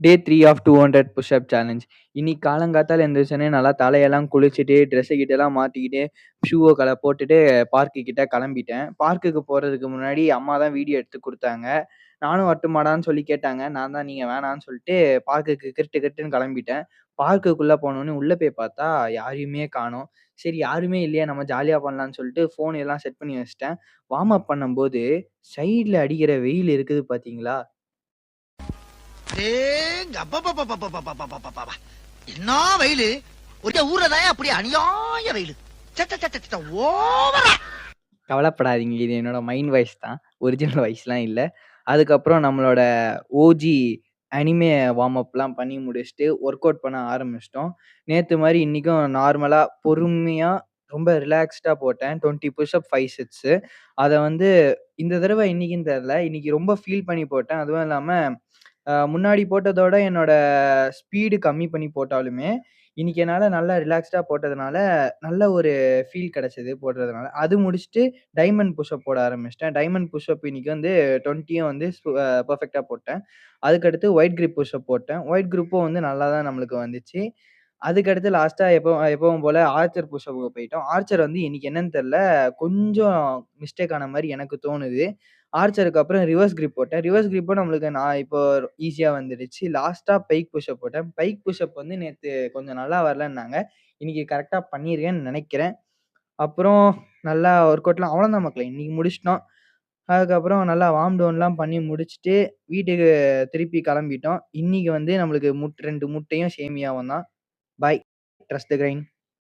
Day 3 of 200 push up challenge. இன்னைக்கு காலங்காத்தால எந்திரிச்சோனே நல்லா தலையெல்லாம் குளிச்சுட்டு, ட்ரெஸ்ஸ கிட்டலாம் மாத்திக்கிட்டு, ஷூவ போட்டுட்டு பார்க்கு கிட்ட கெளம்பிட்டேன். பார்க்குக்கு போறதுக்கு முன்னாடி அம்மா தான் வீடியோ எடுத்து குடுத்தாங்க. நானும் வரட்டுமாடான்னு சொல்லி கேட்டாங்க. நான் தான் நீங்க வேணான்னு சொல்லிட்டு பார்க்குக்கு கிறுட்டு கிறுட்டுன்னு கெளம்பிட்டேன். பார்க்குக்குள்ள போனோனே உள்ள போய் பார்த்தா யாரையுமே காணோம். சரி யாருமே இல்லையே நம்ம ஜாலியா பண்ணலான்னு சொல்லிட்டு ஃபோன் எல்லாம் செட் பண்ணி வச்சுட்டேன். வார்ம் அப் பண்ணும்போது சைடுல அடிக்கிற வெயில் இருக்குது பார்த்தீங்களா? டேங்கப்பப்பப்பப்பப்பப்பப்பப்பப்பப்பப்பா. என்ன வெயிலு? ஒரே ஊர்லதான் அப்படி அநியாய வெயிலு. ஓவரா. கவலைப்படாதீங்க. இது என்னோட மைண்ட் வாய்ஸ் தான். ஒரிஜினல் வாய்ஸ்லாம் இல்ல. அதுக்கப்புறம் நம்மளோட ஓஜி அனிமே வார்ம் அப்லாம் பண்ணி முடிச்சுட்டு, ஒர்க் அவுட் பண்ண ஆரம்பிச்சுட்டோம். நேத்து மாரி இன்னைக்கும் நார்மலா, பொறுமையா, ரொம்ப ரிலாக்ஸ்டா போட்டேன். 20 புஷ் அப் 5 செட்ஸு. அத வந்து இந்த தடவ இன்னைக்குன்னு தெரியல. இன்னைக்கு ரொம்ப ஃபீல் பண்ணி போட்டேன். அதுவும் இல்லாம முன்னாடி போட்டதோட என்னோட ஸ்பீடு கம்மி பண்ணி போட்டாலுமே, இன்னைக்கு என்னால நல்லா ரிலாக்ஸ்டா போட்டதுனால, நல்ல ஒரு ஃபீல் கிடைச்சது போடுறதுனால. அது முடிச்சுட்டு டைமண்ட் புஷ் அப் போட ஆரம்பிச்சுட்டேன். டைமண்ட் புஷ் அப் இன்னைக்கு வந்து 20யும் வந்து பெர்ஃபெக்ட்டா போட்டேன். அதுக்கடுத்து ஒயிட் கிரிப் புஷ் அப் போட்டேன். ஒயிட் கிரிப்பும் வந்து நல்லா தான் நம்மளுக்கு வந்துச்சு. அதுக்கடுத்து லாஸ்ட்டா எப்பவும் போல ஆர்ச்சர் புஷ் அப்க்கு போயிட்டோம். ஆர்ச்சர் வந்து இன்னைக்கு என்னன்னு தெரியல, கொஞ்சம் மிஸ்டேக் ஆன மாரி எனக்கு தோணுது. ஆர்ச்சருக்கு அப்புறம் ரிவர்ஸ் கிரிப் போட்டேன். ரிவர்ஸ் கிரிப்பும் நம்மளுக்கு நான் இப்போ ஈஸியா வந்துடுச்சு. லாஸ்ட்டா பைக் புஷ் அப் போட்டேன். பைக் புஷ் அப் வந்து நேத்து கொஞ்சம் நல்லா வரலன்னாங்க. இன்னைக்கு கரெக்ட்டா பண்ணியிருக்கேன்னு நெனைக்கிறேன். அப்புறம் நல்லா ஒர்க் அவுட்லாம் அவ்வளோதான் மக்களே. இன்னைக்கு முடிச்சுட்டோம். அதுக்கப்புறம் நல்லா வார்ம் டவுன்லாம் பண்ணி முடிச்சுட்டு, வீட்டுக்கு திருப்பி கெளம்பிட்டோம். இன்னைக்கு வந்து நம்மளுக்கு 2 முட்டையும், சேமியாவும் தான். பாய். Trust the grind.